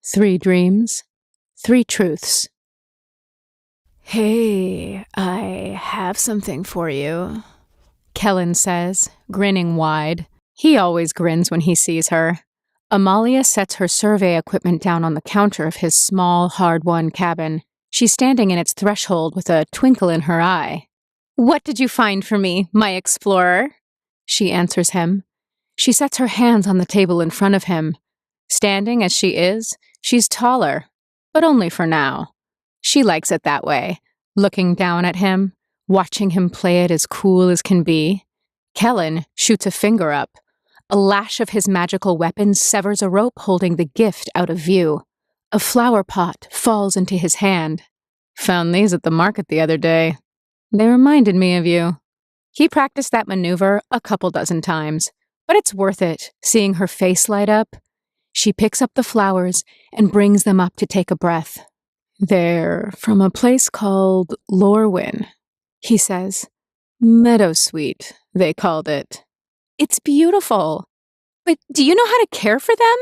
3 dreams, 3 truths. Hey, I have something for you, Kellen says, grinning wide. He always grins when he sees her. Amalia sets her survey equipment down on the counter of his small, hard-won cabin. She's standing in its threshold with a twinkle in her eye. "What did you find for me, my explorer?" she answers him. She sets her hands on the table in front of him. Standing as she is, she's taller, but only for now. She likes it that way, looking down at him, watching him play it as cool as can be. Kellen shoots a finger up. A lash of his magical weapon severs a rope holding the gift out of view. A flower pot falls into his hand. "Found these at the market the other day. They reminded me of you." He practiced that maneuver a couple dozen times, but it's worth it, seeing her face light up. She picks up the flowers and brings them up to take a breath. "They're from a place called Lorwyn," he says. "Meadowsweet, they called it." "It's beautiful. But do you know how to care for them?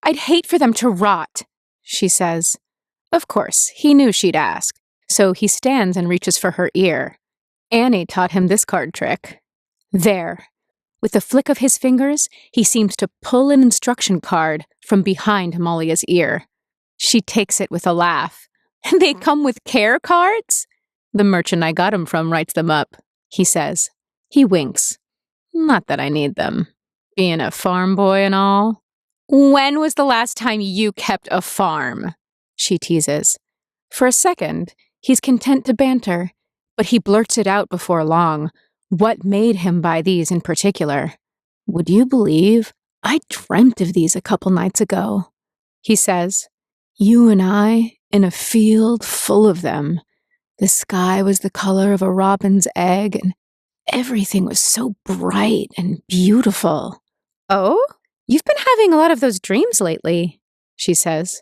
I'd hate for them to rot," she says. Of course, he knew she'd ask, so he stands and reaches for her ear. Annie taught him this card trick. There. With a flick of his fingers, he seems to pull an instruction card from behind Amalia's ear. She takes it with a laugh. "They come with care cards?" "The merchant I got 'em from writes them up," he says. He winks. "Not that I need them. Being a farm boy and all." "When was the last time you kept a farm?" she teases. For a second, he's content to banter, but he blurts it out before long. What made him buy these in particular? "Would you believe I dreamt of these a couple nights ago?" he says. "You and I in a field full of them. The sky was the color of a robin's egg, and everything was so bright and beautiful." "Oh? You've been having a lot of those dreams lately," she says.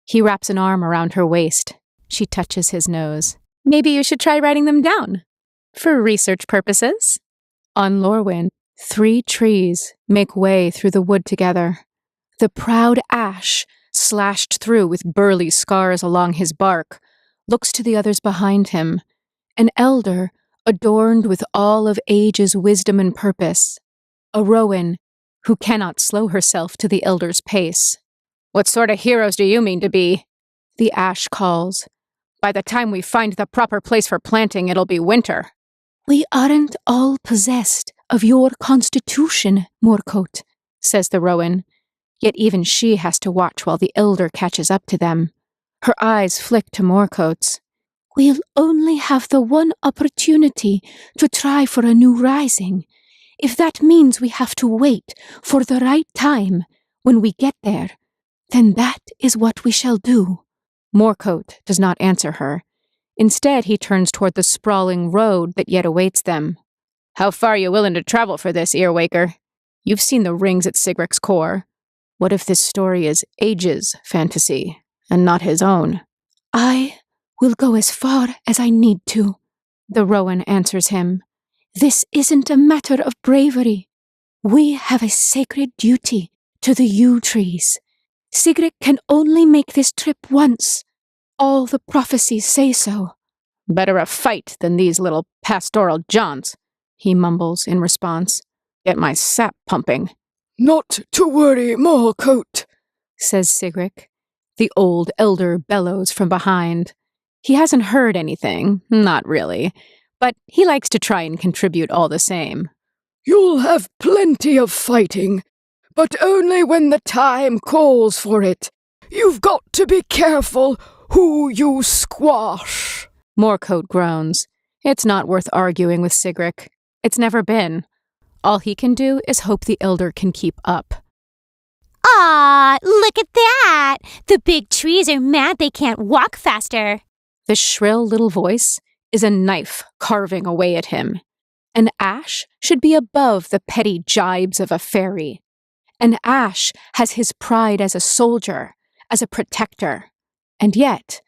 He wraps an arm around her waist. She touches his nose. "Maybe you should try writing them down. For research purposes." On Lorwyn, 3 trees make way through the wood together. The proud ash, slashed through with burly scars along his bark, looks to the others behind him. An elder, adorned with all of age's wisdom and purpose. A rowan, who cannot slow herself to the elder's pace. "What sort of heroes do you mean to be?" the ash calls. "By the time we find the proper place for planting, it'll be winter." "We aren't all possessed of your constitution, Morcote," says the rowan. Yet even she has to watch while the elder catches up to them. Her eyes flick to Morcote's. "We'll only have the one opportunity to try for a new rising. If that means we have to wait for the right time when we get there, then that is what we shall do." Morcote does not answer her. Instead, he turns toward the sprawling road that yet awaits them. "How far are you willing to travel for this, Earwaker? You've seen the rings at Sigric's core. What if this story is Age's fantasy, and not his own?" "I will go as far as I need to," the rowan answers him. "This isn't a matter of bravery. We have a sacred duty to the yew trees. Sigric can only make this trip once. All the prophecies say so." "Better a fight than these little pastoral jaunts," he mumbles in response. "Get my sap pumping." "Not to worry, Morcote," says Sigric. The old elder bellows from behind. He hasn't heard anything, not really, but he likes to try and contribute all the same. "You'll have plenty of fighting, but only when the time calls for it. You've got to be careful who you squash." Morcote groans. It's not worth arguing with Sigric. It's never been. All he can do is hope the elder can keep up. "Aw, look at that! The big trees are mad they can't walk faster." The shrill little voice is a knife carving away at him. An ash should be above the petty jibes of a fairy. An ash has his pride as a soldier, as a protector. And yet,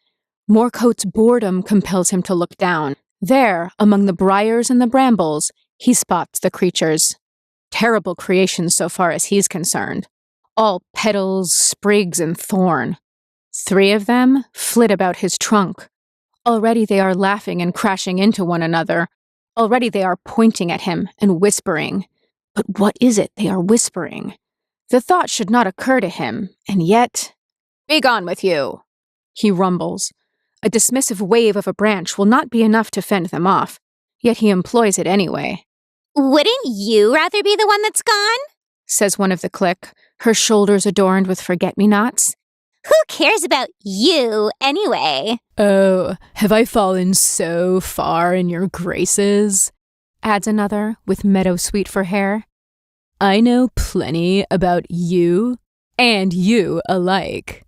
Morcote's boredom compels him to look down. There, among the briars and the brambles, he spots the creatures. Terrible creations so far as he's concerned. All petals, sprigs, and thorn. 3 of them flit about his trunk. Already they are laughing and crashing into one another. Already they are pointing at him and whispering. But what is it they are whispering? The thought should not occur to him, and yet— "Begone with you," he rumbles. A dismissive wave of a branch will not be enough to fend them off, yet he employs it anyway. Wouldn't you rather be the one that's gone? Says one of the clique, her shoulders adorned with forget-me-nots. Who cares about you, anyway? Oh, have I fallen so far in your graces? Adds another, with meadowsweet for hair. I know plenty about you, and you alike.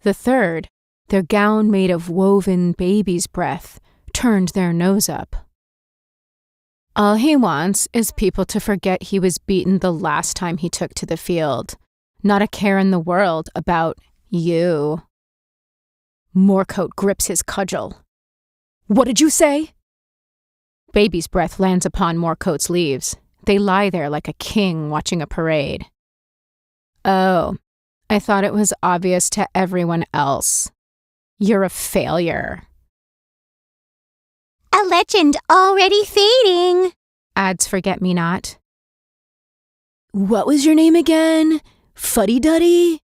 The third, their gown made of woven baby's breath, turned their nose up. All he wants is people to forget he was beaten the last time he took to the field. Not a care in the world about you. Moorcoat grips his cudgel. What did you say? Baby's breath lands upon Moorcoat's leaves. They lie there like a king watching a parade. Oh, I thought it was obvious to everyone else. You're a failure. A legend already fading, Adds Forget-Me-Not. What was your name again? Fuddy-Duddy?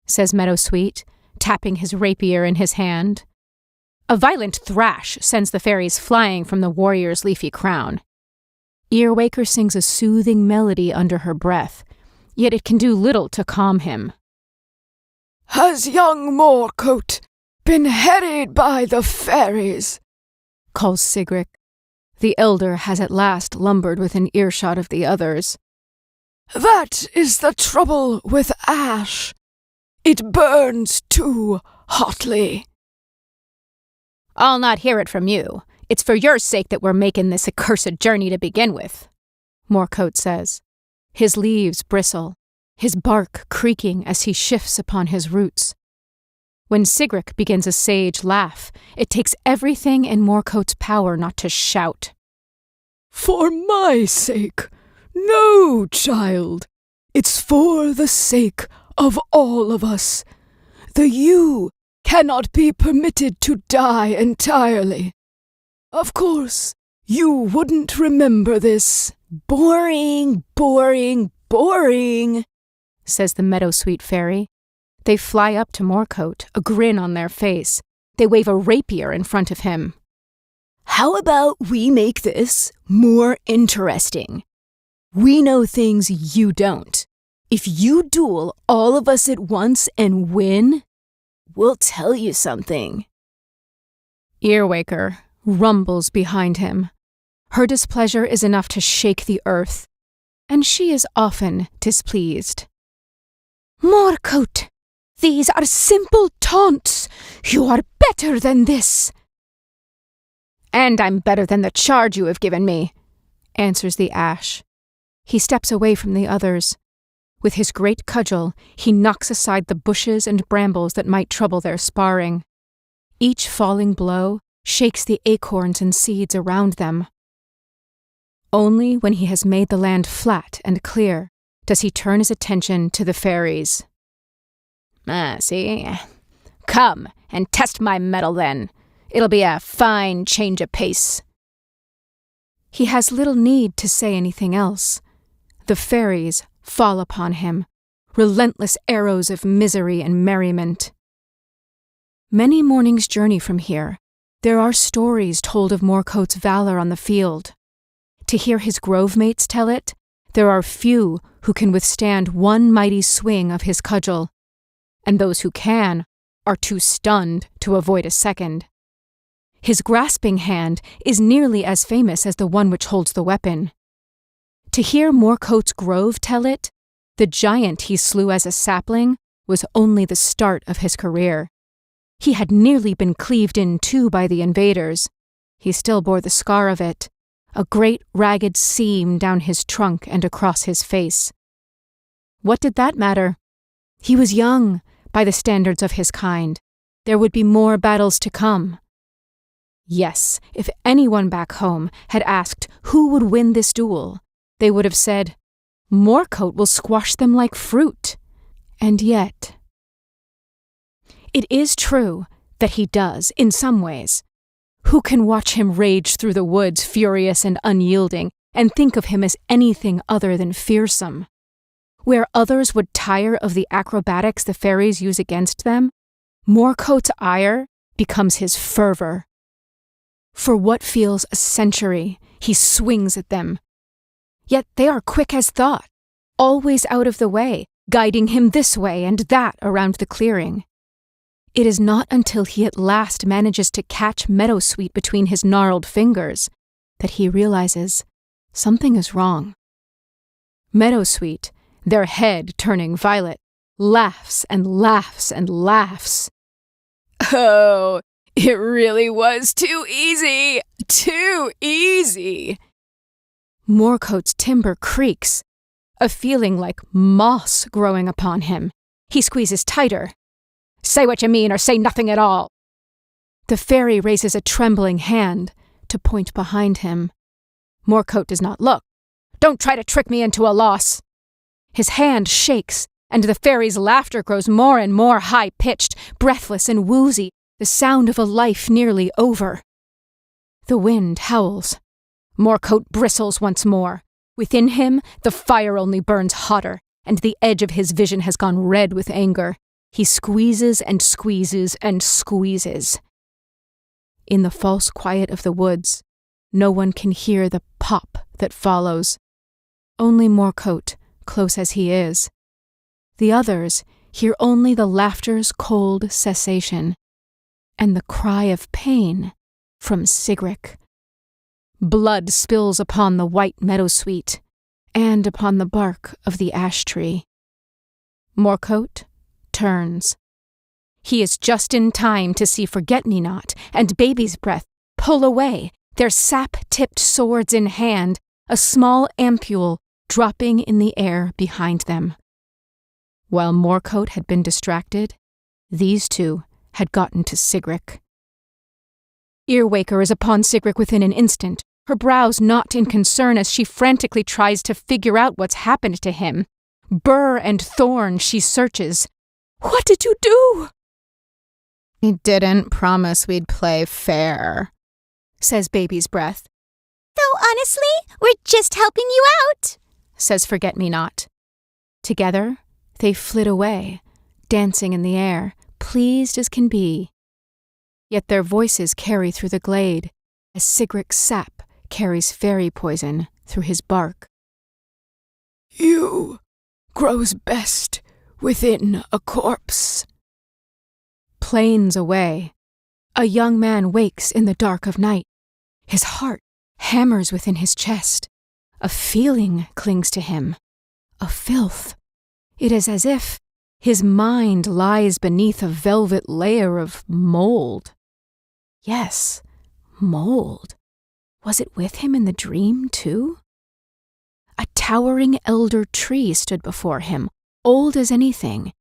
Says Meadowsweet, tapping his rapier in his hand. A violent thrash sends the fairies flying from the warrior's leafy crown. Earwaker sings a soothing melody under her breath, yet it can do little to calm him. Has young Moorcoat been harried by the fairies? Calls Sigric. The elder has at last lumbered within earshot of the others. That is the trouble with ash. It burns too hotly. I'll not hear it from you. It's for your sake that we're making this accursed journey to begin with, Moorcoat says. His leaves bristle, his bark creaking as he shifts upon his roots. When Sigric begins a sage laugh, it takes everything in Moorcoat's power not to shout. For my sake? No, child. It's for the sake of all of us. The you cannot be permitted to die entirely. Of course, you wouldn't remember this. Boring, boring, boring, says the Meadowsweet fairy. They fly up to Moorcoat, a grin on their face. They wave a rapier in front of him. How about we make this more interesting? We know things you don't. If you duel all of us at once and win, we'll tell you something. Earwaker rumbles behind him. Her displeasure is enough to shake the earth, and she is often displeased. Moorcoat, these are simple taunts. You are better than this. And I'm better than the charge you have given me, answers the ash. He steps away from the others. With his great cudgel, he knocks aside the bushes and brambles that might trouble their sparring. Each falling blow shakes the acorns and seeds around them. Only when he has made the land flat and clear does he turn his attention to the fairies. See? Come and test my mettle then. It'll be a fine change of pace. He has little need to say anything else. The fairies fall upon him, relentless arrows of misery and merriment. Many mornings' journey from here, there are stories told of Moorcoat's valor on the field. To hear his grove mates tell it, there are few who can withstand one mighty swing of his cudgel, and those who can are too stunned to avoid a second. His grasping hand is nearly as famous as the one which holds the weapon. To hear Moorcoat's grove tell it, the giant he slew as a sapling was only the start of his career. He had nearly been cleaved in two by the invaders. He still bore the scar of it, a great ragged seam down his trunk and across his face. What did that matter? He was young, by the standards of his kind. There would be more battles to come. Yes, if anyone back home had asked who would win this duel, they would have said, Moorcoat will squash them like fruit. And yet, It is true that he does, in some ways. Who can watch him rage through the woods, furious and unyielding, and think of him as anything other than fearsome? Where others would tire of the acrobatics the fairies use against them, Morcote's ire becomes his fervor. For what feels a century, he swings at them. Yet they are quick as thought, always out of the way, guiding him this way and that around the clearing. It is not until he at last manages to catch Meadowsweet between his gnarled fingers that he realizes something is wrong. Meadowsweet, their head turning violet, laughs and laughs and laughs. Oh, it really was too easy! Too easy! Morcote's timber creaks, a feeling like moss growing upon him. He squeezes tighter. Say what you mean or say nothing at all. The fairy raises a trembling hand to point behind him. Morcote does not look. Don't try to trick me into a loss. His hand shakes, and the fairy's laughter grows more and more high-pitched, breathless and woozy, the sound of a life nearly over. The wind howls. Morcote bristles once more. Within him, the fire only burns hotter, and the edge of his vision has gone red with anger. He squeezes and squeezes and squeezes. In the false quiet of the woods, no one can hear the pop that follows. Only Morcote, close as he is. The others hear only the laughter's cold cessation, and the cry of pain from Sigric. Blood spills upon the white meadowsweet, and upon the bark of the ash tree. Morcote turns. He is just in time to see Forget-Me-Not and Baby's Breath pull away, their sap-tipped swords in hand, a small ampule dropping in the air behind them. While Morcote had been distracted, these two had gotten to Sigric. Earwaker is upon Sigric within an instant, her brows knot in concern as she frantically tries to figure out what's happened to him. Burr and thorn she searches. What did you do? He didn't promise we'd play fair, says Baby's Breath. Though honestly, we're just helping you out, says Forget-Me-Not. Together, they flit away, dancing in the air, pleased as can be. Yet their voices carry through the glade, as Sigric's sap carries fairy poison through his bark. You grows best within a corpse. Plains away, a young man wakes in the dark of night. His heart hammers within his chest. A feeling clings to him, a filth. It is as if his mind lies beneath a velvet layer of mold. Yes, mold. Was it with him in the dream, too? A towering elder tree stood before him, old as anything,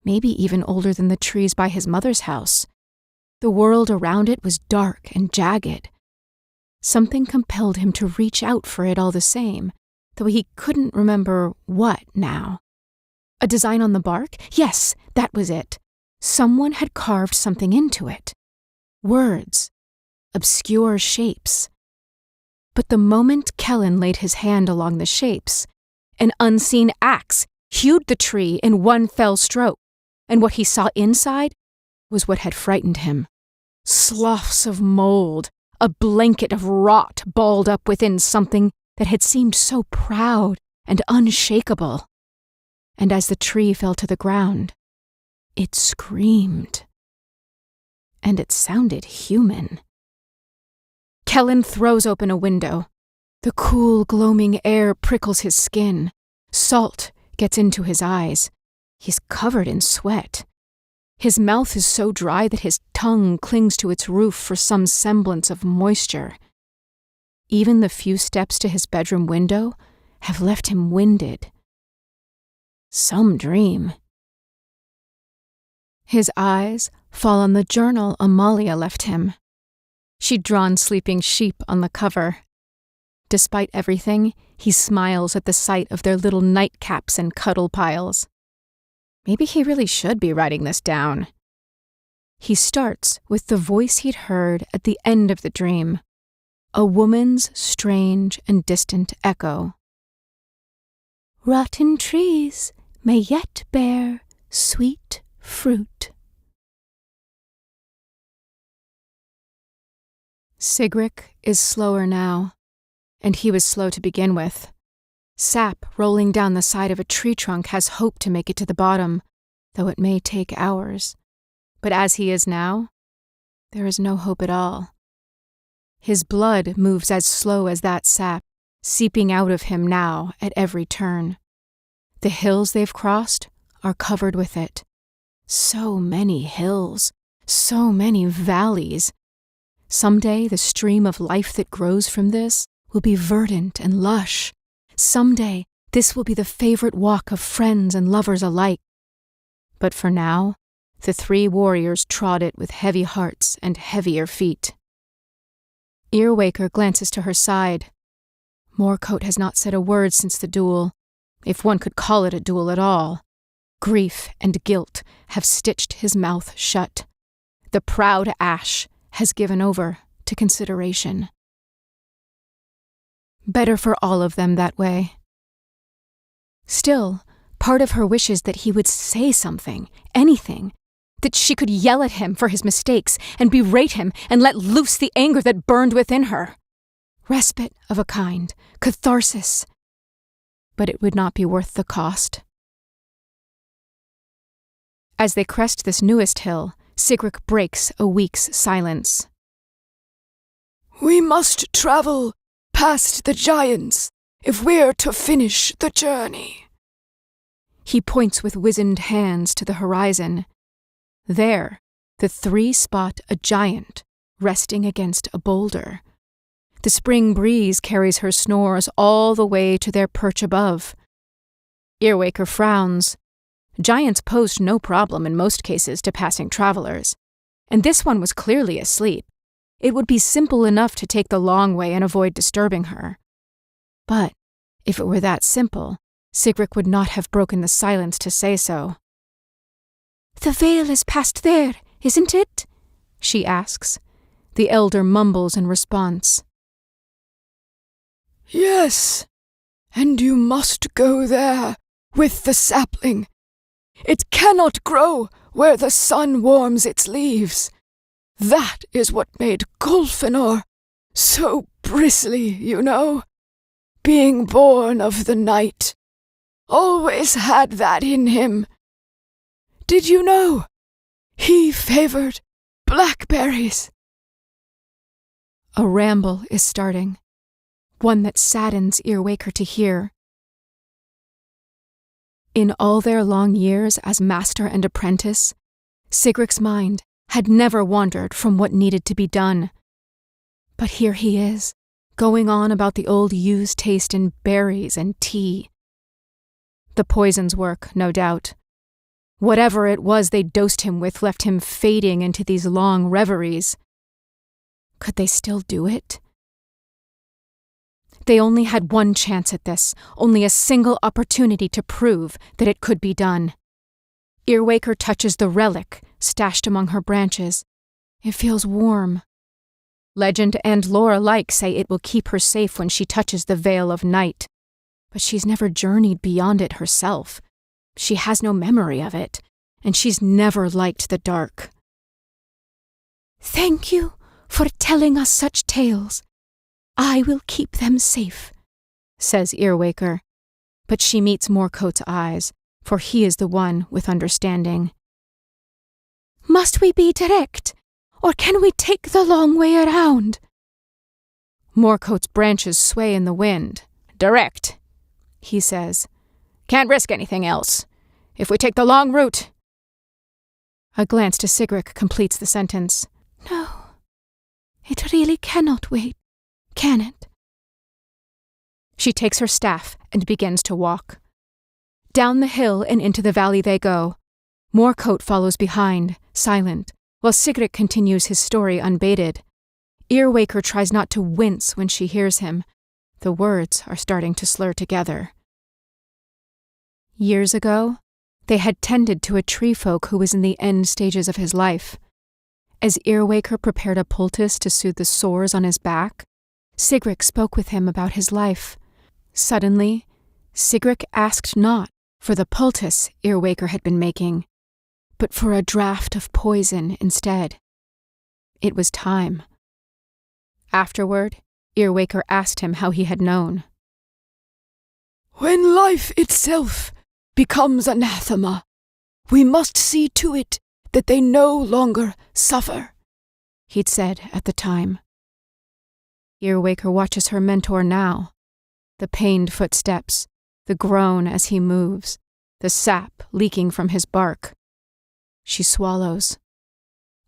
maybe even older than the trees by his mother's house. The world around it was dark and jagged. Something compelled him to reach out for it all the same, though he couldn't remember what now. A design on the bark? Yes, that was it. Someone had carved something into it. Words. Obscure shapes. But the moment Kellen laid his hand along the shapes, an unseen axe hewed the tree in one fell stroke, and what he saw inside was what had frightened him. Sloughs of mold, a blanket of rot balled up within something that had seemed so proud and unshakable. And as the tree fell to the ground, it screamed. And it sounded human. Kellen throws open a window. The cool, gloaming air prickles his skin. Salt gets into his eyes. He's covered in sweat. His mouth is so dry that his tongue clings to its roof for some semblance of moisture. Even the few steps to his bedroom window have left him winded. Some dream. His eyes fall on the journal Amalia left him. She'd drawn sleeping sheep on the cover. Despite everything, he smiles at the sight of their little nightcaps and cuddle piles. Maybe he really should be writing this down. He starts with the voice he'd heard at the end of the dream, a woman's strange and distant echo. Rotten trees may yet bear sweet fruit. Sigric is slower now, and he was slow to begin with. Sap rolling down the side of a tree trunk has hope to make it to the bottom, though it may take hours. But as he is now, there is no hope at all. His blood moves as slow as that sap, seeping out of him now at every turn. The hills they've crossed are covered with it. So many hills, so many valleys. Someday the stream of life that grows from this will be verdant and lush. Someday this will be the favorite walk of friends and lovers alike. But for now, the three warriors trod it with heavy hearts and heavier feet. Earwaker glances to her side. Moorcoat has not said a word since the duel, if one could call it a duel at all. Grief and guilt have stitched his mouth shut. The proud Ash has given over to consideration. Better for all of them that way. Still, part of her wishes that he would say something, anything, that she could yell at him for his mistakes and berate him and let loose the anger that burned within her. Respite of a kind, catharsis. But it would not be worth the cost. As they crest this newest hill, Sigric breaks a week's silence. We must travel past the giants if we're to finish the journey. He points with wizened hands to the horizon. There, the three spot a giant resting against a boulder. The spring breeze carries her snores all the way to their perch above. Earwaker frowns. Giants posed no problem in most cases to passing travelers, and this one was clearly asleep. It would be simple enough to take the long way and avoid disturbing her. But if it were that simple, Sigric would not have broken the silence to say so. The veil is past there, isn't it? She asks. The elder mumbles in response. Yes, and you must go there with the sapling. It cannot grow where the sun warms its leaves. That is what made Golfinor so bristly, you know. Being born of the night. Always had that in him. Did you know? He favored blackberries. A ramble is starting, one that saddens Earwaker to hear. In all their long years as master and apprentice, Sigric's mind had never wandered from what needed to be done. But here he is, going on about the old ewe's taste in berries and tea. The poison's work, no doubt. Whatever it was they dosed him with left him fading into these long reveries. Could they still do it? They only had one chance at this, only a single opportunity to prove that it could be done. Earwaker touches the relic stashed among her branches. It feels warm. Legend and lore alike say it will keep her safe when she touches the Veil of Night. But she's never journeyed beyond it herself. She has no memory of it, and she's never liked the dark. Thank you for telling us such tales. I will keep them safe, says Earwaker, but she meets Moorcoat's eyes, for he is the one with understanding. Must we be direct, or can we take the long way around? Moorcoat's branches sway in the wind. Direct, he says. Can't risk anything else. If we take the long route... A glance to Sigric completes the sentence. No, it really cannot wait, can it? She takes her staff and begins to walk. Down the hill and into the valley they go. Moorcoat follows behind, silent, while Sigric continues his story unbated. Earwaker tries not to wince when she hears him. The words are starting to slur together. Years ago, they had tended to a tree folk who was in the end stages of his life. As Earwaker prepared a poultice to soothe the sores on his back, Sigric spoke with him about his life. Suddenly, Sigric asked not for the poultice Earwaker had been making, but for a draught of poison instead. It was time. Afterward, Earwaker asked him how he had known. When life itself becomes anathema, we must see to it that they no longer suffer, he'd said at the time. Earwaker watches her mentor now. The pained footsteps, the groan as he moves, the sap leaking from his bark. She swallows.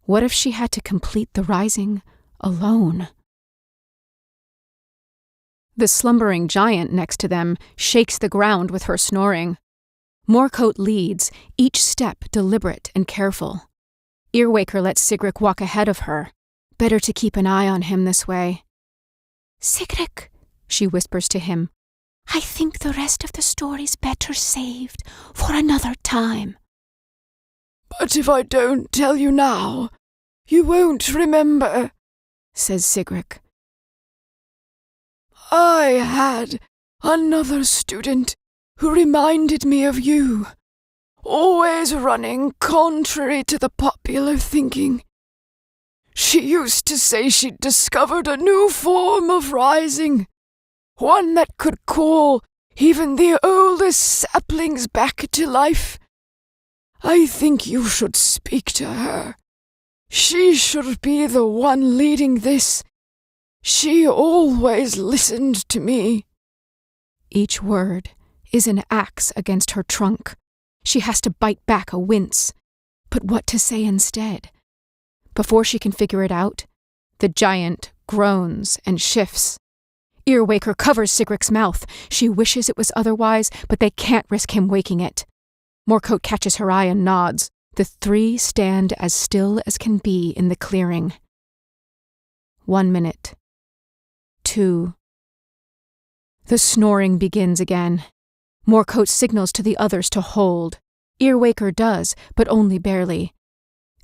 What if she had to complete the rising alone? The slumbering giant next to them shakes the ground with her snoring. Moorcoat leads, each step deliberate and careful. Earwaker lets Sigric walk ahead of her. Better to keep an eye on him this way. Sigric, she whispers to him, I think the rest of the story's better saved for another time. But if I don't tell you now, you won't remember, says Sigric. I had another student who reminded me of you, always running contrary to the popular thinking. She used to say she'd discovered a new form of rising, one that could call even the oldest saplings back to life. I think you should speak to her. She should be the one leading this. She always listened to me. Each word is an axe against her trunk. She has to bite back a wince. But what to say instead? Before she can figure it out, the giant groans and shifts. Earwaker covers Sigric's mouth. She wishes it was otherwise, but they can't risk him waking it. Moorcoat catches her eye and nods. The three stand as still as can be in the clearing. 1 minute. 2. The snoring begins again. Moorcoat signals to the others to hold. Earwaker does, but only barely.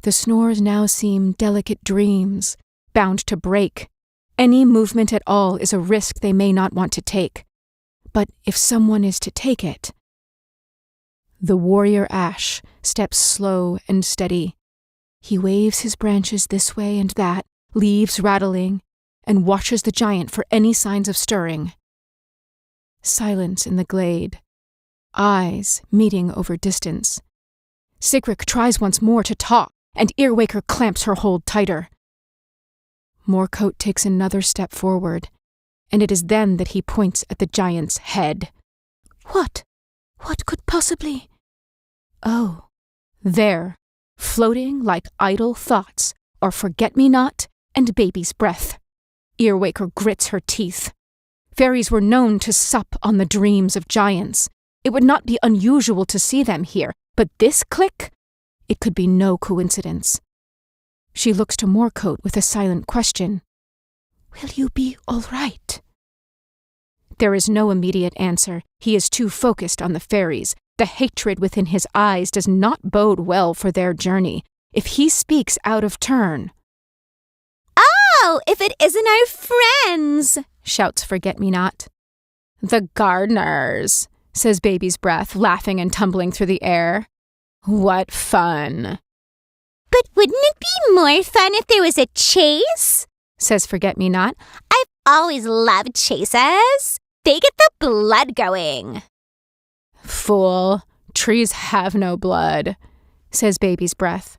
The snores now seem delicate dreams, bound to break. Any movement at all is a risk they may not want to take. But if someone is to take it... The warrior Ash steps slow and steady. He waves his branches this way and that, leaves rattling, and watches the giant for any signs of stirring. Silence in the glade. Eyes meeting over distance. Sigric tries once more to talk, and Earwaker clamps her hold tighter. Moorcoat takes another step forward, and it is then that he points at the giant's head. What? What could possibly... Oh, there, floating like idle thoughts, are Forget-Me-Not and Baby's Breath. Earwaker grits her teeth. Fairies were known to sup on the dreams of giants. It would not be unusual to see them here, but this click? It could be no coincidence. She looks to Moorcoat with a silent question. Will you be all right? There is no immediate answer. He is too focused on the fairies. The hatred within his eyes does not bode well for their journey. If he speaks out of turn... Oh, if it isn't our friends, shouts Forget-Me-Not. The gardeners, says Baby's Breath, laughing and tumbling through the air. What fun. But wouldn't it be more fun if there was a chase? Says Forget-Me-Not. I've always loved chases. They get the blood going. Fool, trees have no blood, says Baby's Breath.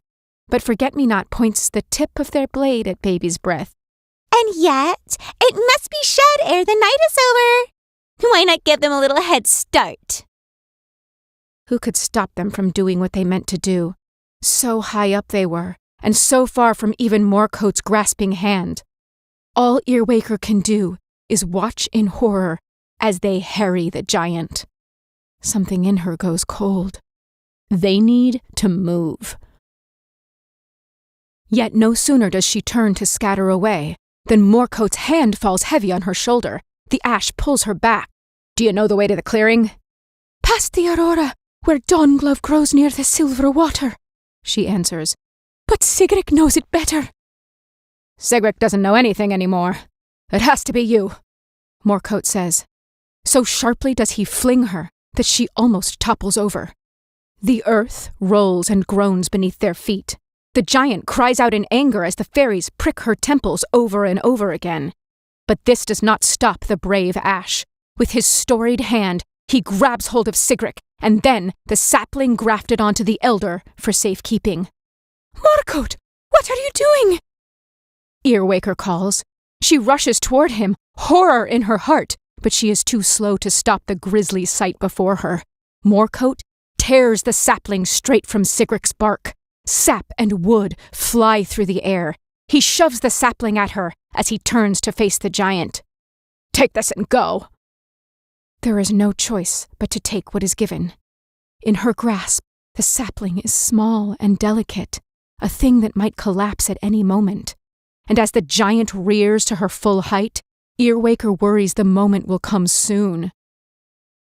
But Forget-Me-Not points the tip of their blade at Baby's Breath. And yet, it must be shed ere the night is over. Why not give them a little head start? Who could stop them from doing what they meant to do? So high up they were, and so far from even Moorcoat's grasping hand. All Earwaker can do is watch in horror as they harry the giant. Something in her goes cold. They need to move. Yet no sooner does she turn to scatter away than Moorcoat's hand falls heavy on her shoulder. The ash pulls her back. Do you know the way to the clearing? Past the Aurora, where Dawnglove grows near the silver water, she answers. But Sigrid knows it better. Sigrid doesn't know anything anymore. It has to be you, Morcote says. So sharply does he fling her that she almost topples over. The earth rolls and groans beneath their feet. The giant cries out in anger as the fairies prick her temples over and over again. But this does not stop the brave Ash. With his storied hand, he grabs hold of Sigrid, and then the sapling grafted onto the elder for safekeeping. Morcote, what are you doing? Earwaker calls. She rushes toward him, horror in her heart, but she is too slow to stop the grisly sight before her. Morcote tears the sapling straight from Sigrid's bark. Sap and wood fly through the air. He shoves the sapling at her as he turns to face the giant. Take this and go. There is no choice but to take what is given. In her grasp, the sapling is small and delicate, a thing that might collapse at any moment. And as the giant rears to her full height, Earwaker worries the moment will come soon.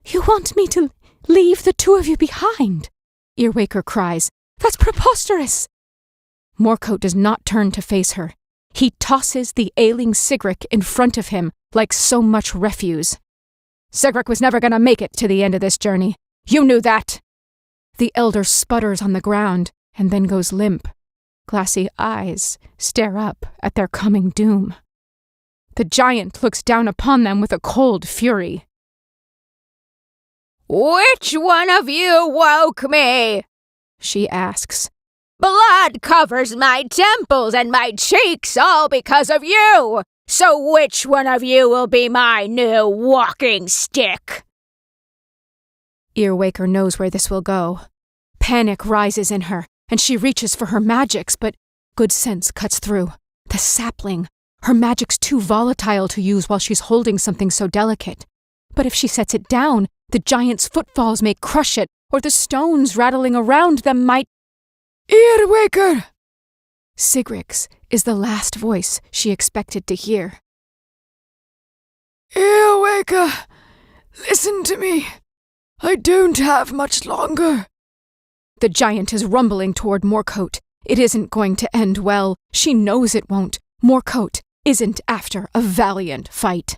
You want me to leave the two of you behind? Earwaker cries. That's preposterous! Morcote does not turn to face her. He tosses the ailing Sigrid in front of him like so much refuse. Sigrid was never going to make it to the end of this journey. You knew that! The elder sputters on the ground and then goes limp. Glassy eyes stare up at their coming doom. The giant looks down upon them with a cold fury. Which one of you woke me? She asks. Blood covers my temples and my cheeks all because of you. So which one of you will be my new walking stick? Earwaker knows where this will go. Panic rises in her, and she reaches for her magics, but good sense cuts through. The sapling. Her magic's too volatile to use while she's holding something so delicate. But if she sets it down, the giant's footfalls may crush it, or the stones rattling around them might... Earwaker! Sigrid's is the last voice she expected to hear. Earwaker, listen to me. I don't have much longer. The giant is rumbling toward Morcote. It isn't going to end well. She knows it won't. Morcote isn't after a valiant fight.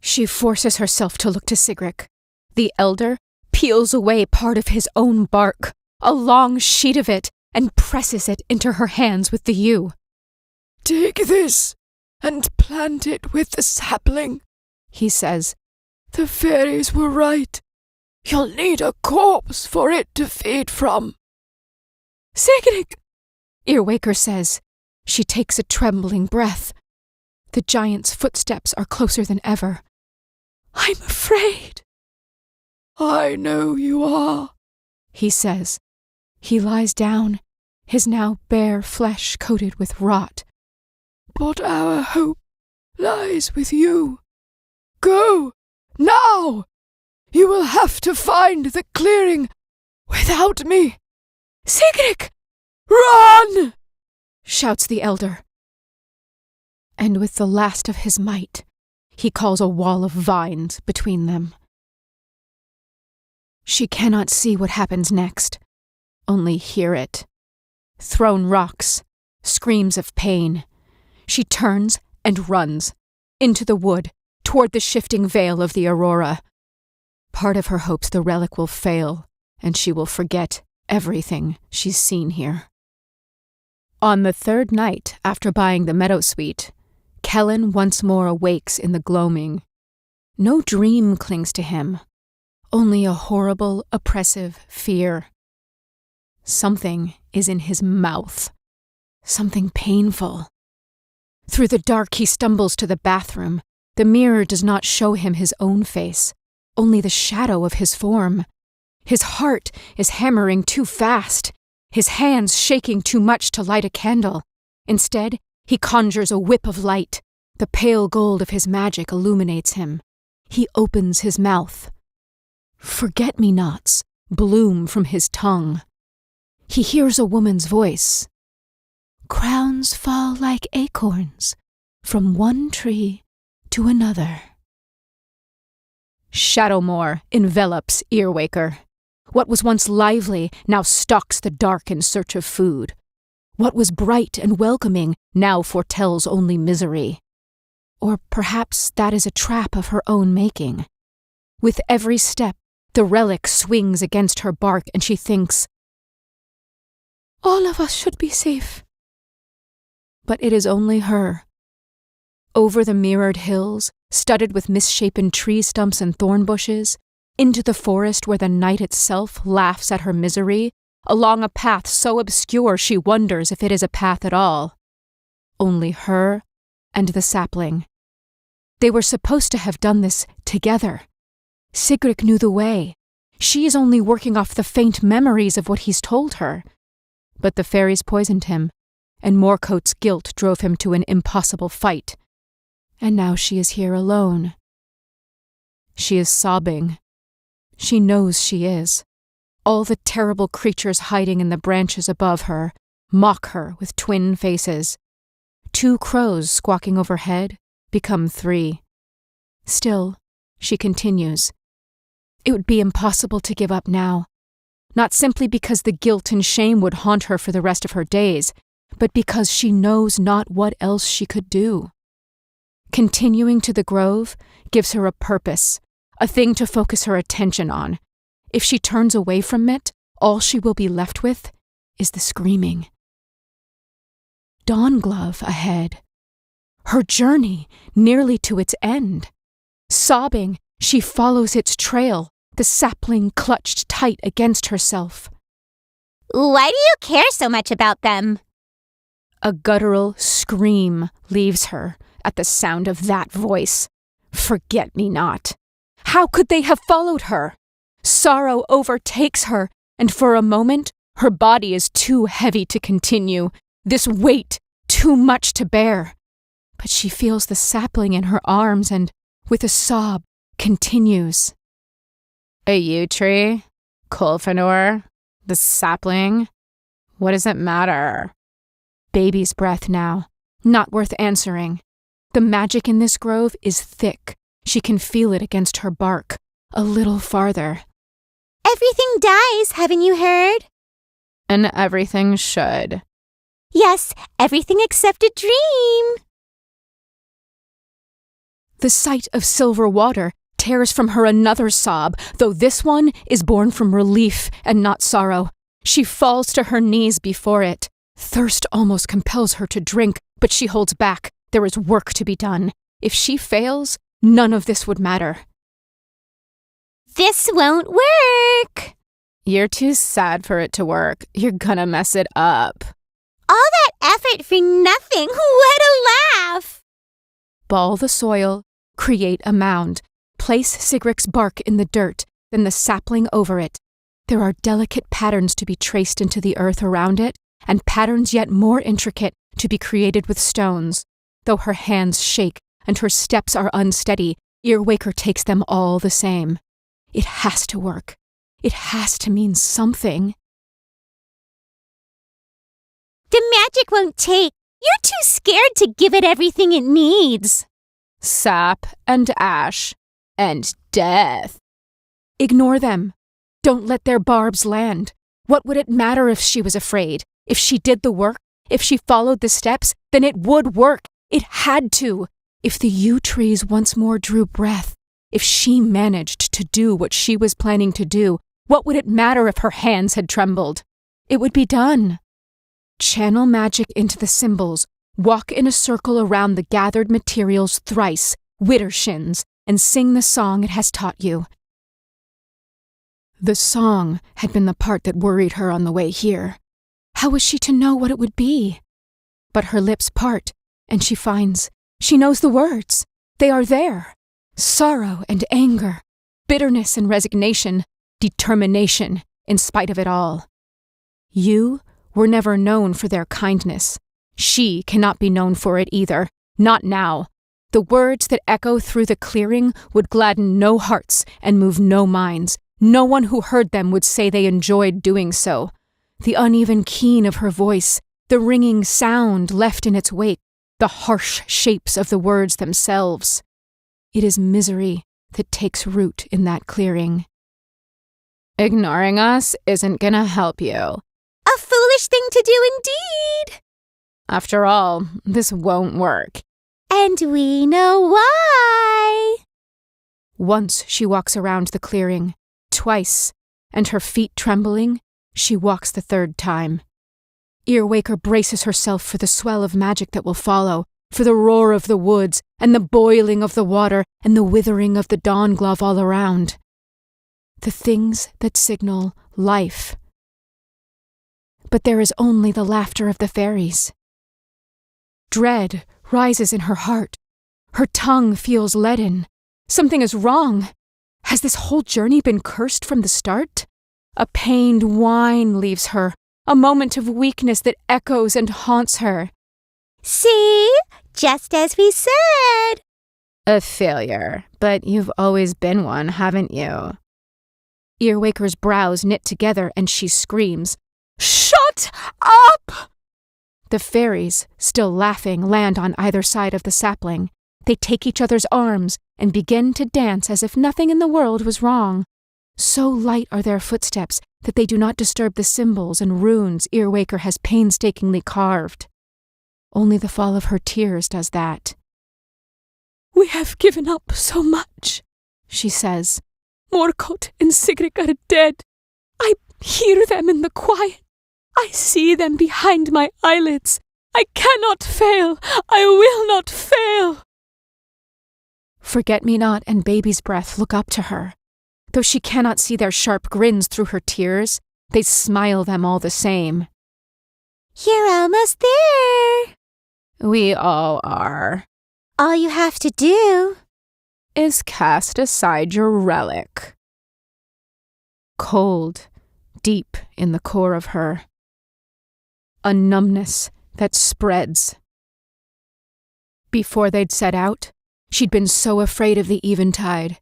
She forces herself to look to Sigrid. The elder peels away part of his own bark, a long sheet of it, and presses it into her hands with the yew. Take this and plant it with the sapling, he says. The fairies were right. You'll need a corpse for it to feed from. Sigrid! Earwaker says. She takes a trembling breath. The giant's footsteps are closer than ever. I'm afraid. I know you are, he says. He lies down, his now bare flesh coated with rot. But our hope lies with you. Go, now! You will have to find the clearing without me. Sigrid! Run! Shouts the elder. And with the last of his might, he calls a wall of vines between them. She cannot see what happens next, only hear it. Thrown rocks, screams of pain. She turns and runs, into the wood, toward the shifting veil of the aurora. Part of her hopes the relic will fail, and she will forget everything she's seen here. On the third night after buying the meadowsweet, Kellen once more awakes in the gloaming. No dream clings to him, only a horrible, oppressive fear. Something is in his mouth, something painful. Through the dark he stumbles to the bathroom. The mirror does not show him his own face, only the shadow of his form. His heart is hammering too fast, his hands shaking too much to light a candle. Instead, he conjures a whip of light. The pale gold of his magic illuminates him. He opens his mouth. Forget-me-nots bloom from his tongue. He hears a woman's voice. Crowns fall like acorns from one tree to another. Shadowmoor envelops Earwaker. What was once lively now stalks the dark in search of food. What was bright and welcoming now foretells only misery. Or perhaps that is a trap of her own making. With every step, the relic swings against her bark and she thinks, all of us should be safe. But it is only her. Over the mirrored hills, studded with misshapen tree stumps and thorn bushes, into the forest where the night itself laughs at her misery, along a path so obscure she wonders if it is a path at all. Only her and the sapling. They were supposed to have done this together. Sigrid knew the way. She is only working off the faint memories of what he's told her. But the fairies poisoned him, and Morcote's guilt drove him to an impossible fight. And now she is here alone. She is sobbing. She knows she is. All the terrible creatures hiding in the branches above her mock her with twin faces. 2 crows squawking overhead become 3. Still, she continues. It would be impossible to give up now. Not simply because the guilt and shame would haunt her for the rest of her days, but because she knows not what else she could do. Continuing to the grove gives her a purpose, a thing to focus her attention on. If she turns away from it, all she will be left with is the screaming. Dawnglove ahead. Her journey nearly to its end. Sobbing, she follows its trail, the sapling clutched tight against herself. Why do you care so much about them? A guttural scream leaves her at the sound of that voice. Forget-me-not. How could they have followed her? Sorrow overtakes her, and for a moment, her body is too heavy to continue, this weight too much to bear. But she feels the sapling in her arms and, with a sob, continues. A yew tree? Kulfanor? The sapling? What does it matter? Baby's breath now. Not worth answering. The magic in this grove is thick. She can feel it against her bark. A little farther. Everything dies, haven't you heard? And everything should. Yes, everything except a dream. The sight of silver water tears from her another sob, though this one is born from relief and not sorrow. She falls to her knees before it. Thirst almost compels her to drink, but she holds back. There is work to be done. If she fails, none of this would matter. This won't work. You're too sad for it to work. You're gonna mess it up. All that effort for nothing. What a laugh. Ball the soil, create a mound, place Sigric's bark in the dirt, then the sapling over it. There are delicate patterns to be traced into the earth around it, and patterns yet more intricate to be created with stones. Though her hands shake and her steps are unsteady, Earwaker takes them all the same. It has to work. It has to mean something. The magic won't take. You're too scared to give it everything it needs. Sap and ash and death. Ignore them. Don't let their barbs land. What would it matter if she was afraid? If she did the work? If she followed the steps? Then it would work. It had to. If the yew trees once more drew breath, if she managed to do what she was planning to do, what would it matter if her hands had trembled? It would be done. Channel magic into the symbols, walk in a circle around the gathered materials thrice, widdershins, and sing the song it has taught you. The song had been the part that worried her on the way here. How was she to know what it would be? But her lips part, and she knows the words. They are there. Sorrow and anger, bitterness and resignation, determination in spite of it all. You were never known for their kindness. She cannot be known for it either, not now. The words that echo through the clearing would gladden no hearts and move no minds. No one who heard them would say they enjoyed doing so. The uneven keen of her voice, the ringing sound left in its wake, the harsh shapes of the words themselves. It is misery that takes root in that clearing. Ignoring us isn't gonna help you. A foolish thing to do indeed. After all, this won't work. And we know why. Once she walks around the clearing, twice, and her feet trembling, she walks the third time. Earwaker braces herself for the swell of magic that will follow, for the roar of the woods, and the boiling of the water, and the withering of the dawn glove all around. The things that signal life. But there is only the laughter of the fairies. Dread rises in her heart. Her tongue feels leaden. Something is wrong. Has this whole journey been cursed from the start? A pained whine leaves her, a moment of weakness that echoes and haunts her. See? Just as we said. A failure, but you've always been one, haven't you? Earwaker's brows knit together and she screams, "Shut up!" The fairies, still laughing, land on either side of the sapling. They take each other's arms and begin to dance as if nothing in the world was wrong. So light are their footsteps that they do not disturb the symbols and runes Earwaker has painstakingly carved. Only the fall of her tears does that. "We have given up so much," she says. "Morkot and Sigrid are dead. I hear them in the quiet. I see them behind my eyelids. I cannot fail. I will not fail." Forget-me-not and Baby's Breath look up to her. Though she cannot see their sharp grins through her tears, they smile them all the same. You're almost there. We all are. All you have to do is cast aside your relic. Cold, deep in the core of her. A numbness that spreads. Before they'd set out, she'd been so afraid of the eventide.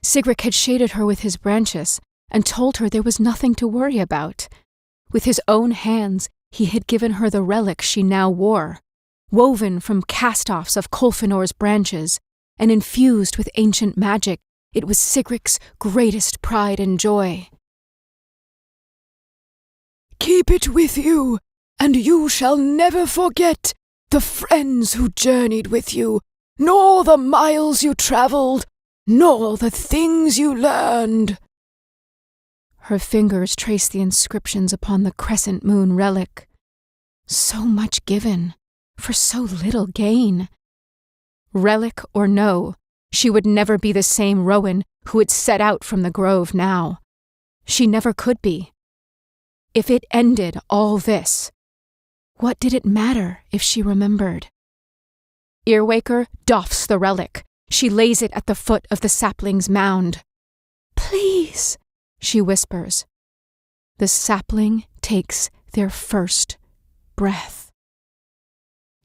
Sigrid had shaded her with his branches and told her there was nothing to worry about. With his own hands, he had given her the relic she now wore, woven from cast-offs of Kolfinor's branches, and infused with ancient magic. It was Sigrid's greatest pride and joy. "Keep it with you, and you shall never forget the friends who journeyed with you, nor the miles you travelled, nor the things you learned." Her fingers trace the inscriptions upon the crescent moon relic. So much given, for so little gain. Relic or no, she would never be the same Rowan who had set out from the grove now. She never could be. If it ended all this, what did it matter if she remembered? Earwaker doffs the relic. She lays it at the foot of the sapling's mound. "Please," she whispers. The sapling takes their first breath.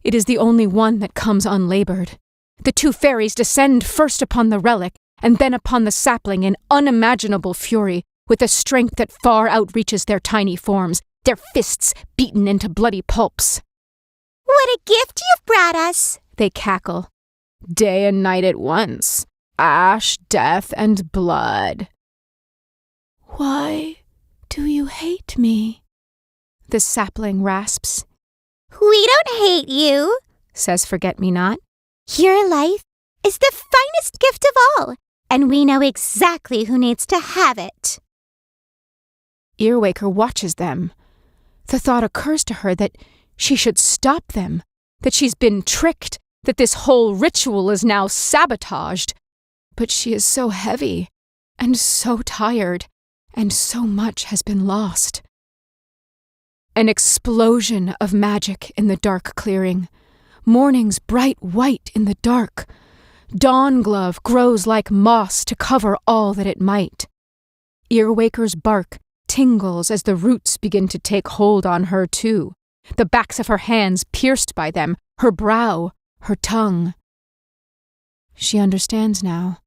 It is the only one that comes unlabored. The two fairies descend first upon the relic and then upon the sapling in unimaginable fury, with a strength that far outreaches their tiny forms, their fists beaten into bloody pulps. "What a gift you've brought us," they cackle. Day and night at once. Ash, death, and blood. "Why do you hate me?" the sapling rasps. "We don't hate you," says Forget-me-not. "Your life is the finest gift of all, and we know exactly who needs to have it." Earwaker watches them. The thought occurs to her that she should stop them, that she's been tricked, that this whole ritual is now sabotaged. But she is so heavy, and so tired, and so much has been lost. An explosion of magic in the dark clearing. Morning's bright white in the dark. Dawn glove grows like moss to cover all that it might. Earwaker's bark tingles as the roots begin to take hold on her too. The backs of her hands pierced by them, her brow, her tongue. She understands now.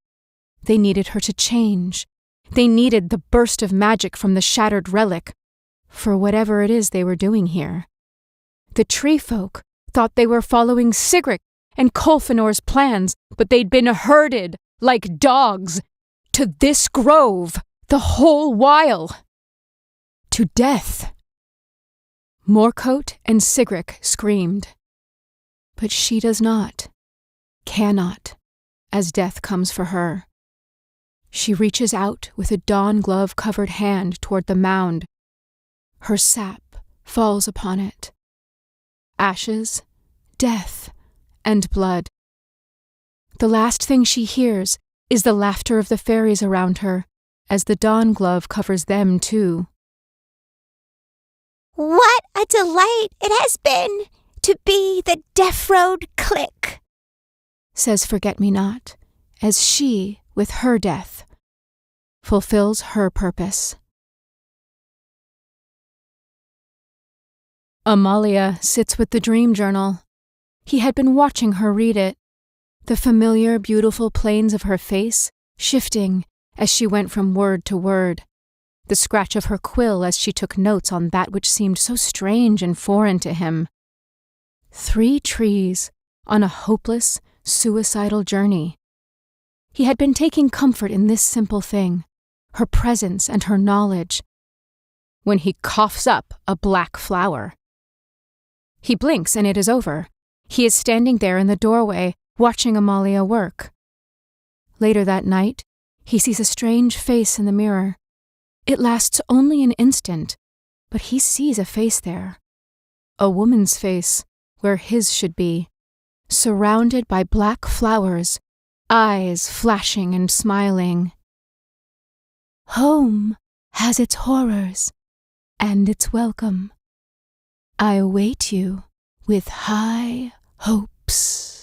They needed her to change. They needed the burst of magic from the shattered relic, for whatever it is they were doing here. The tree folk thought they were following Sigrid and Kolfinor's plans, but they'd been herded like dogs to this grove The whole while! To death! Morcote and Sigric screamed. But she does not, cannot, as death comes for her. She reaches out with a dawn glove-covered hand toward the mound. Her sap falls upon it. Ashes, death, and blood. The last thing she hears is the laughter of the fairies around her as the dawn glove covers them too. What a delight it has been to be the Death Road Clique, says Forget-Me-Not, as she, with her death, fulfills her purpose. Amalia sits with the dream journal. He had been watching her read it, the familiar, beautiful planes of her face shifting as she went from word to word, the scratch of her quill as she took notes on that which seemed so strange and foreign to him. 3 trees on a hopeless, suicidal journey. He had been taking comfort in this simple thing, her presence and her knowledge, when he coughs up a black flower. He blinks and it is over. He is standing there in the doorway, watching Amalia work. Later that night, he sees a strange face in the mirror. It lasts only an instant, but he sees a face there. A woman's face, where his should be, surrounded by black flowers, eyes flashing and smiling. Home has its horrors and its welcome. I await you with high hopes.